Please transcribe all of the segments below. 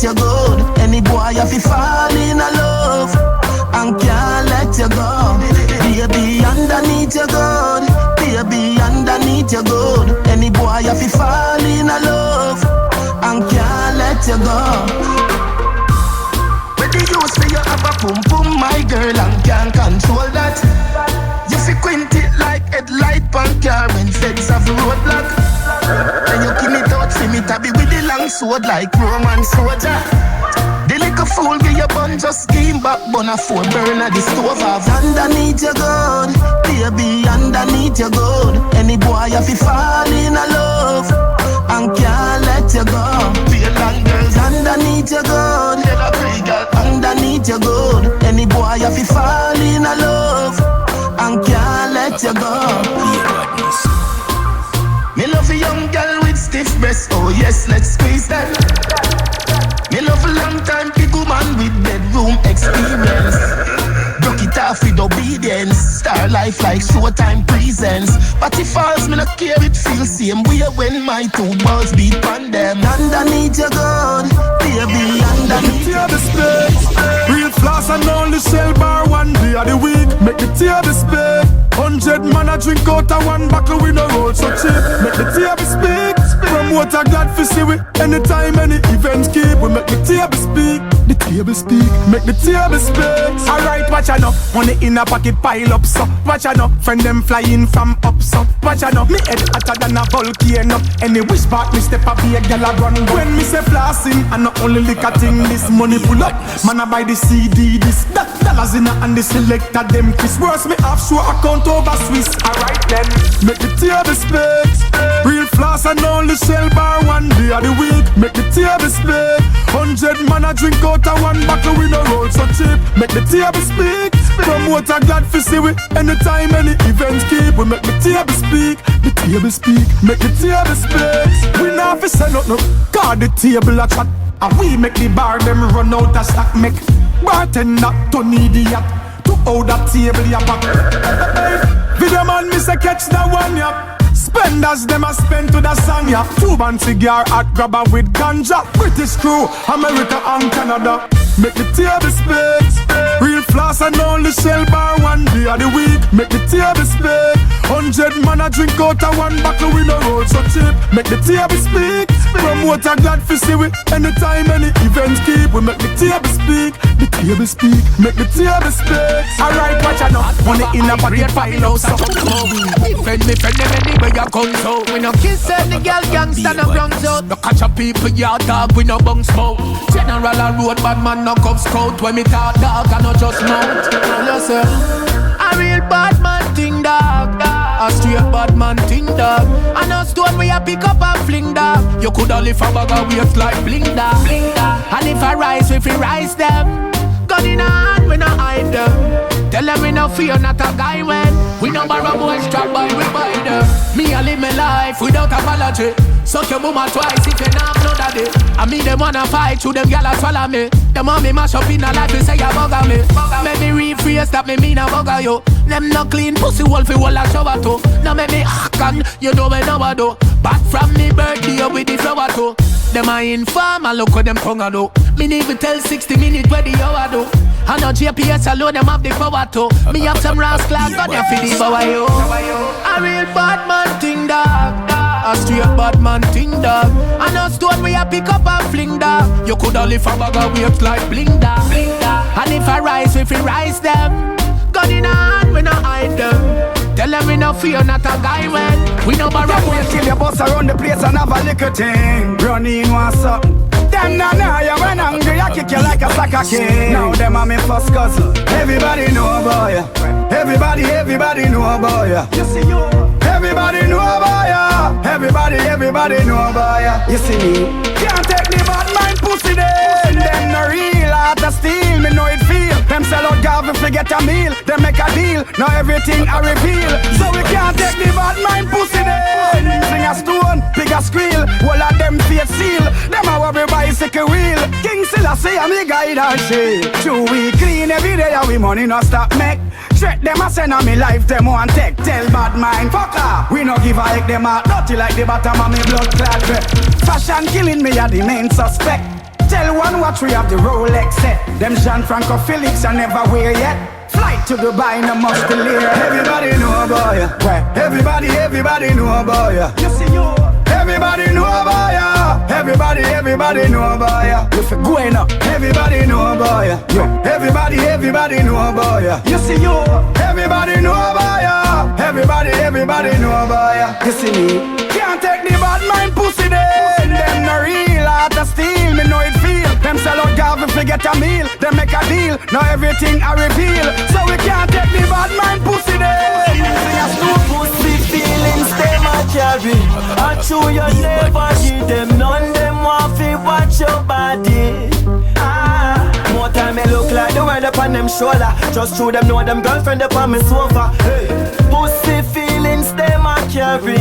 need you good. Any boy have to fall in love and can't let you go. Baby, underneath you good. Baby, underneath you good. Any boy have to fall in love and can't let you go. When the use for you have a pum pum, my girl, and can't control that. You frequent it like headlight pan car when feds have roadblock. And you give me out for me to be with the long sword like Roman soldier. The little fool give you bun just scheme back bun a 4 burner the stove have. Underneath you good, baby, underneath you good. Any boy have to fall in love and can't let you go. Be a long girls underneath you good. Underneath you good. Any boy have to fall in love and can't let you go. Me love a young girl with stiff breasts. Oh yes, let's squeeze that. Me love a long time big woman with bedroom experience. Broke it off with obedience. Star life like showtime presents. But if falls, me not care, it feels same way when my 2 balls beat on them. Underneath you good, baby, underneath you the space. Real floss and only shell bar 1 day of the week. Make the table spin. 100 man a drink out of 1 buckle with no road so cheap. Make the table speak. Promote a glad for see we. Anytime any event keep. We make the table speak. The table speak. Make the table speak. Alright, watch out now. Money in a pocket pile up so. Watch out now. Friend them flying from up so. Watch out now. Me head hotter than a volcano. Any wish back me step up be a gal a run. When me say flossing and not only lick a thing. This money pull up. Man I buy the CD this. That dollars in a and the selector them kiss. Worse me offshore account over Swiss. Alright then. Make the table speak. Real floss and only shell bar 1 day of the week. Make the table speak. 100 man a drink out of 1 buckle with no roll so cheap. Make the table speak. Promote a glad for see we. Anytime any event keep. We make the table speak. The table speak. Make the table speak. We not fi sell out no. Cause the table a chat. And we make the bar them run out of stock. Make bartender turn idiot. To hold that table ya back. Video man me say catch that one ya. Spenders them a spend to the song ya. 2 band cigar at grabber with ganja. British crew, America and Canada. Make the table speak. Real floss and only shell bar 1 day of the week. Make the table speak. 100 man a drink out of 1 buckle with no road so cheap. Make the table speak. Promote a glad for see we. Anytime any event keep. We make the table speak. The table speak. Make the table speak. Alright, watch out now. Money in a pocket pile out so. Friend me friend them anywhere you come so. We no kiss any girl gangsta no grounds out. No catch a people yard dog we no bung smoke. General a road bad man no cub scout. When me talk dog I no just mount. Listen, a real bad man thing dog. A straight bad man thing dog. I know stone we a pick up and fling dog. You coulda lift a bag of weights like bling dog. And if I rise, if we rise them. Gun in a hand, we no hide them. Tell them we no fear, not a guy when we no borrow boys, strap by, we buy them. Me a live my life without apology. Suck your mama twice if you not know that day. I mean them wanna fight, to them gyal a swallow me. Them want me mash up in a life, they say you bugger me. Make me rephrase that me mean a bugger you. Them no clean, pussy wolf, you all a shower too. Now make me hack and you know me never do. Back from me birthday with the flower too. Them a inform, I look what them tongue a do. Me need to tell 60 minutes where the hour do. I know GPS alone, them have the power too. Me have some rascal, got them for the power yo. A real bad man thing dog. A straight bad man thing dog. I know stone we a pick up and fling dog. You coulda lift a bag of weights like bling dog. And if I rise, if we rise them. Gun in a hand, we no hide them. Tell them we no fear, not a guy when we no borrow. Them kill your boss around the place and have a little thing. Run in one something. Them nah you when hungry, I kick you like a soccer king. Now them are me first cousin. Everybody know about ya. Everybody know about ya. You see you. Everybody know about ya. Everybody know about ya. You see me. Can't take the bad mind pussy then. Them no real heart of steel. Me know it feel. Them sell out garbage if get a meal. Them make a deal. Now everything I reveal. So we can't take the bad mind pussy then. Sing a stone, big a squeal. All of them face seal. Them a worry bicycle wheel. King Selassie a me guide and shit. True we clean every day and we money no stop make. Threat them a send on me life them want take. Tell bad mind fuck off. We no give a heck them out dirty like the bottom of me blood clot. Fashion killing me a the main suspect. Tell one watch we have the Rolex set. Them Jean-Franco Felix are never wear yet. Flight to Dubai, no must delay. Everybody know about ya. Everybody know about ya. You see you. Everybody know about ya. Everybody know about ya. If you're going up, everybody know about ya. Everybody know about ya. You see you. Everybody know about ya. Everybody know about ya. You see me. Can't take the bad mind pussy then. Them no real heart of steel. Me know it feel. Them sell out Garvin fi get a meal. Them make a deal. Now everything I reveal. So we can't take the bad mind pussy then. No pussy feelings them a carry. I chew you never give them. None them want fi watch your body. More time me look like the world upon them shoulder. Just through them know them girlfriend upon me sofa. Hey. Pussy feelings them a carry.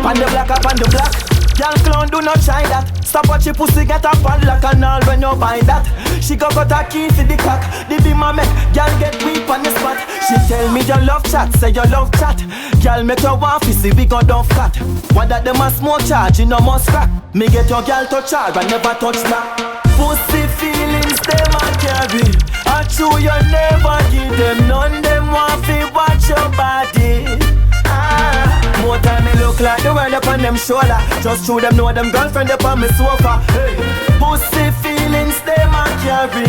Pan the black up on the black. Young clown do not try that. Stop watch your pussy get a padlock and all when you buy that. She got a key for the cock. The beam a make, girl get weak on the spot. She tell me you love chat, say you love chat. Girl make your want to see we got off cat. What that them a smoke charge, you no must crack. Me get your girl to charge, I never touch that. Pussy feelings them a carry. I chew you never give them. None them want to watch your body. More time me look like the world upon them shoulder. Just through them know them girlfriend upon me sofa. Hey. Pussy feelings them a carry.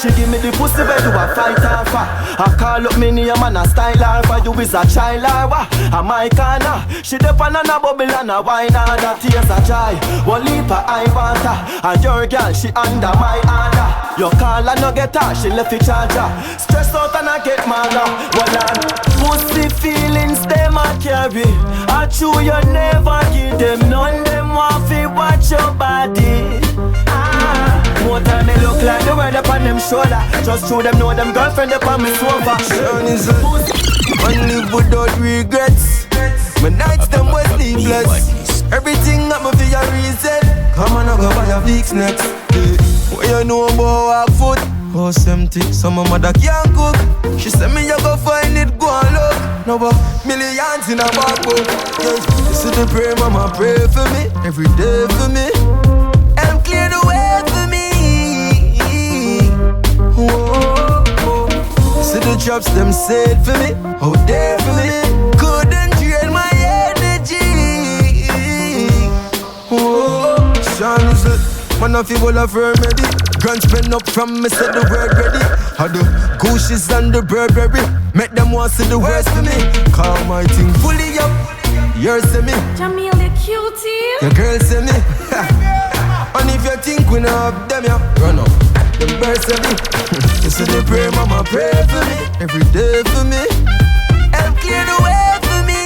She give me the pussy bed to a fight alpha. I call up me name and a style alpha. You is a child alpha. A my corner. She dep on a bubble and a wine and a tears a joy. One leap I want her. And your girl she under my order. You call and no get her. She left the charger. Stressed out and I get madder. Well on. Pussy feelings them a carry. I chew you never give them. None them want fi watch your body. More time me look like the world upon them shoulder. Just through them know them girlfriend upon me sofa. SEANIZZLE, and live without regrets. My nights them was sleepless. Everything that me for a reason. Come on, I go buy a fix next. What you know about walk foot? House empty, so my mother can't cook. She said me you go find it, go and look. No but millions in a backbook. Yes, this is the prayer mama pray for me. Every day for me. And clear the way for me. Whoa, whoa. See the traps them said for me. Out there for me. Couldn't drain my energy. Whoa, SEANIZZLE, man I feel all of remedy. Grunge pen up from me, said the word ready. I do Gucci's and the Burberry. Make them want to see the worst for me. Call my thing fully up. Yours to me. Jamil, the cutie. Your girl say me. And if you think we not have them, yeah, run up. Them birds say me. This is the prayer mama pray for me. Every day for me. And clear the way for me.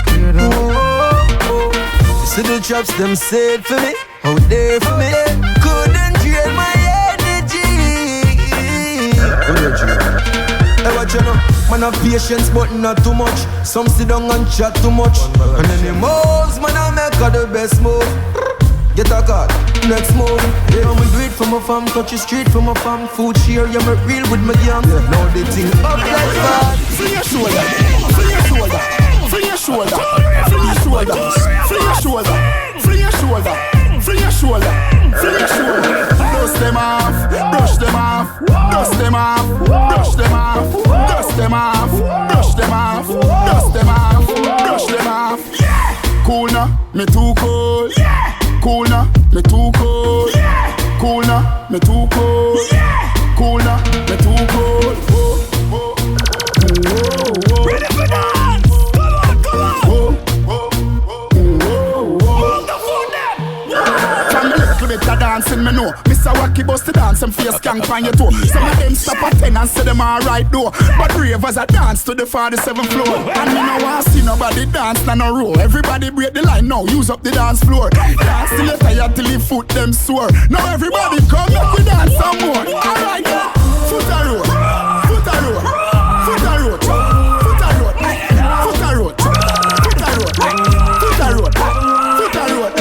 Clear the way. This is the traps them said for me. Out there for me. Couldn't drain my energy. Hey, watch you know. Man have patience but not too much. Some sit down and chat too much. And then the moves, man I make all the best move. Get a card, next move. Yeah, me do it for my fam. Touch the street for my fam. Food share, yeah, me real with my gang. Yeah, now they think up like that. Free your shoulder, free your shoulder, free your shoulder, free your shoulder, free your shoulder, free your shoulder, free your shoulder, free your shoulder. Dust them off, brush them off, dust them off, brush them off, dust them off, brush them off, dust them off, brush them off. Yeah, cool now, me too cool. Yeah, cool now, me too cool. Yeah, cool now, me too cool. Yeah, cool now, me too cool. Ready for dance? Come on, come on. From the little bit of dancing me know. Mr. Wacky bust the dance and face skank on your toe. Some of them stop at 10 and say them alright though. But ravers a dance to the 47th floor. And me no want see nobody dance na no row. Everybody break the line now, use up the dance floor. Dance till you tired till you foot them sore. Now everybody come make we dance some more. Alright, foot a road, foot a road, foot a road, foot a road, foot a road, foot a road, foot a road, foot a road.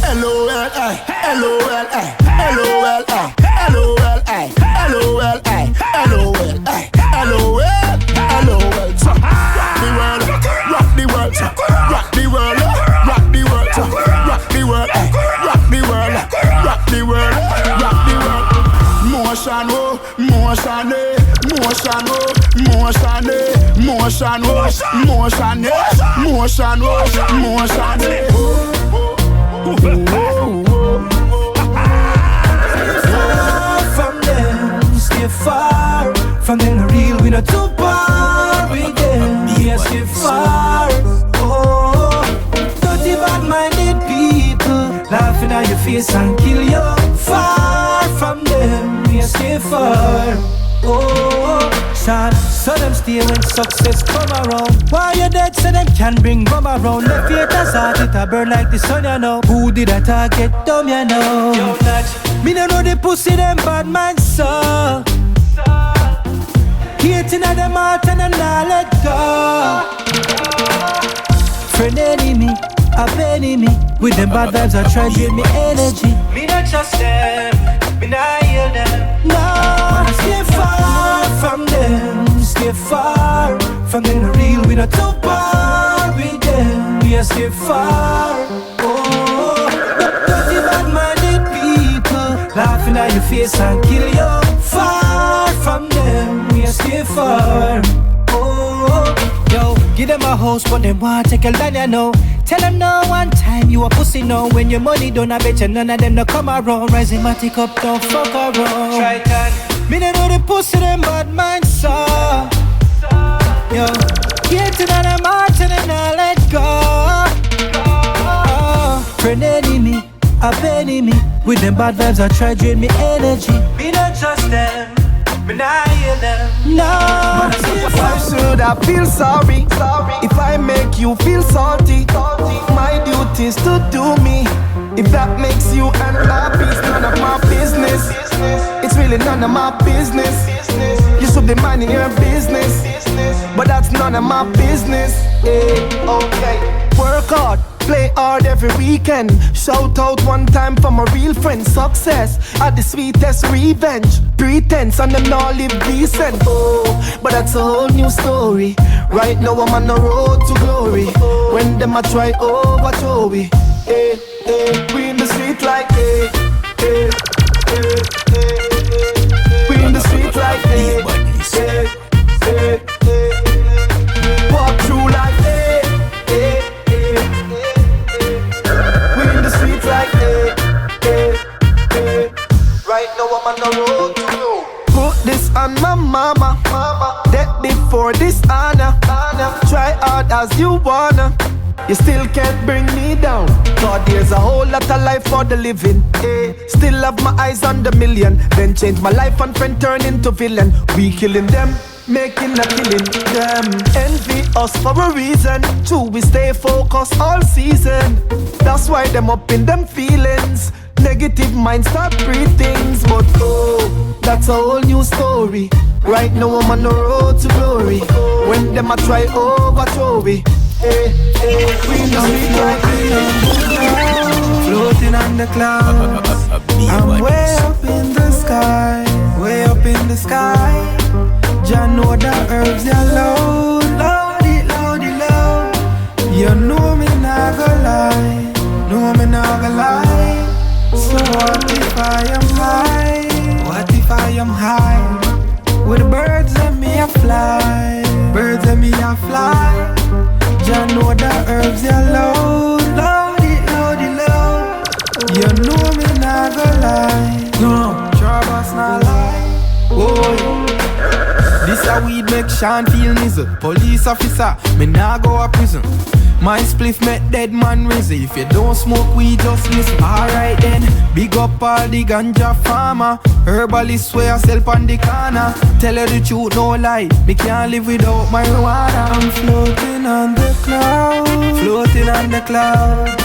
L-O-L-I, L-O-L-I, L-O-L-I, L-O-L-I, L-O-L-I, L-O-L-I, L-O-L, L-O-L. Rock the world, rock the world, rock the world, rock the world, rock motion, motion, motion, motion, motion, motion, motion, from them, stay far from them. The real, we not too far with them. Yes, stay far. Oh, dirty bad-minded people laughing at your face and kill you. Far from them, yes, stay far. Oh, son, so them stay when success come around. Why you dead so them can bring bomb around. The haters heart it a burn like the sun, you know. Who did I target? Dumb, you know. Yo, Natch, me no know the pussy them bad man so. Hating at them heart and I let go. Friend enemy, a enemy. With them bad vibes I try to drain me energy. Me not trust them, me not heal them. No, man, stay far from them. Stay far from them. The real, we not too far with them. We are stay far. Oh, dirty bad-minded people laughing at your face and kill you. Far from them, we are stay far. Oh, yo, give them a house, but them want take a land, you know. Tell them no one time you a pussy no. When your money done, I bet you none of them no come around. Rising matic up, don't fuck around. Try that. Me no know the pussy them bad mind so. Yo, getting on them heart and then I let go. Friend enemy, a enemy. With them bad vibes I try drain me energy. Me not trust them, me not hear them. No, why should I feel sorry? If I make you feel salty, my duty is to do me. If that makes you unhappy, it's none of my business. It's really none of my business. You should be minding your business, but that's none of my business. Okay, work hard, play hard every weekend. Shout out one time for my real friend. Success at the sweetest revenge. Pretense and them all live decent. Oh, but that's a whole new story. Right now I'm on the road to glory. When them I try overthrow we. We in the street like we in the street like walk through like we in the street like right now I'm on the road to glory. Put this on my mama. Death before dishonor. Try hard as you wanna. You still can't bring me down. God, there's a whole lot of life for the living. Still have my eyes on the million. Then change my life and friend turn into villain. We killing them, making a killing them. Envy us for a reason. True, we stay focused all season. That's why them up in them feelings. Negative minds start breathe things. But oh, that's a whole new story. Right now I'm on the road to glory. When them I try overthrow me. We in the street like floating on the clouds. I'm way up in the sky, way up in the sky. Jah know the herbs are loud, loud, loud, loud. You know me not gonna lie, know me not gonna lie. So what if I am high? What if I am high? With birds and me a fly, birds and me a fly. Jah know the herbs are loud, loud, loud, loud. You know me not gonna lie, no, Travis not lie. Oh, this a weed make Sean feel nizzle. Police officer, me nah go a prison. My spliff make dead man rizzy. If you don't smoke weed, just listen. Alright then, big up all the ganja farmer. Herbalist swear yourself on the corner. Tell you the truth, no lie. Me can't live without marijuana. I'm floating on the clouds, floating on the clouds.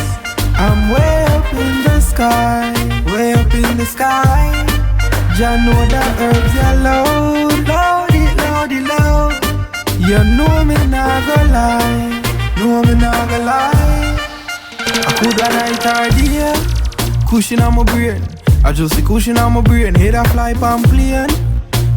I'm way up in the sky, way up in the sky. Jah know the herbs are loud, loud, loud, loud. You know me not gonna lie, know me not gonna lie. I coulda night or day, cushion on my brain. I just see cushion on my brain, head a fly pan plane.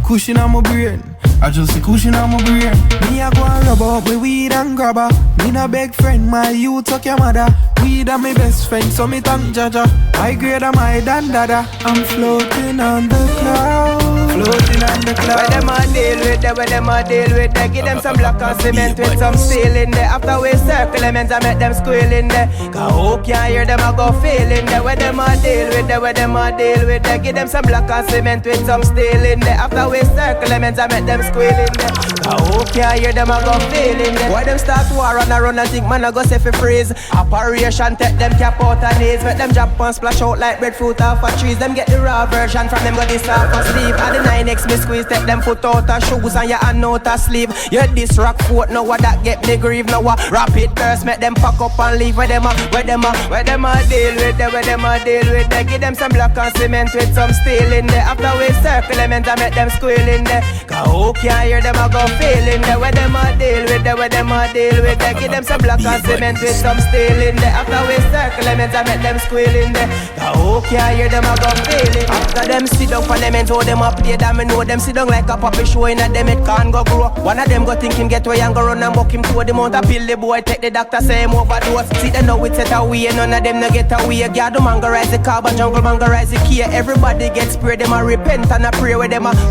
Cushion on my brain, I just see cushion on my brain. Me a go and rub up my weed and grab her. Me no beg friend, my you tuck your mother. Weed are my best friend, so me thank Jaja. I grade am my dandada. I'm floating on the clouds, floating on the cloud. Where them a deal with that, where them a deal with that. Give them some block and cement with some steel in there. After we circle them ends, I make them squeal in there. Cause who can't hear them, I go feel in there. Where them a deal with that, where them a deal with that. Give them some block and cement with some steel in there. After we circle them ends, I make them squeal in there. Cause who can't hear them, I go feel in there. Why them start war and I run and think man I go say fi freeze. Operation take them cap out and knees. Make them jump and splash out like breadfruit off a trees. Them get the raw version from them go this off a sleeve. And the 9X me squeeze, take them foot out of shoes and your hand out of sleeve. Yeah, this rock foot, now what that get me grieve. Now what rapid burst, make them pack up and leave. Where them a deal with that, where them a deal with that. Give them some block and cement with some steel in there. After we circle them and make them squeal in there. Cause who can't hear them, I go feel in there. Where them a deal with that, where them a deal with that. Give them some block and cement with some steel in there. After we circle them and make them squeal in there. Cause who can't hear them, I go feel it. After them sit down for them and hold them up, play them and know them sit down like a puppy show in a them it can't go grow. One of them go think him get way and go run and buck him to the mount a pill the boy take the doctor say him overdose. See them know it set away and none of them no get away. God man go rise the carbon, jungle man go rise the key. Everybody get sprayed, them a repent and a pray where them a deal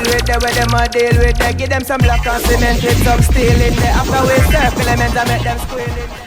with that, where them a deal with that. Give them some block and cement with some steel in there. After we circle them and make them squeal in there.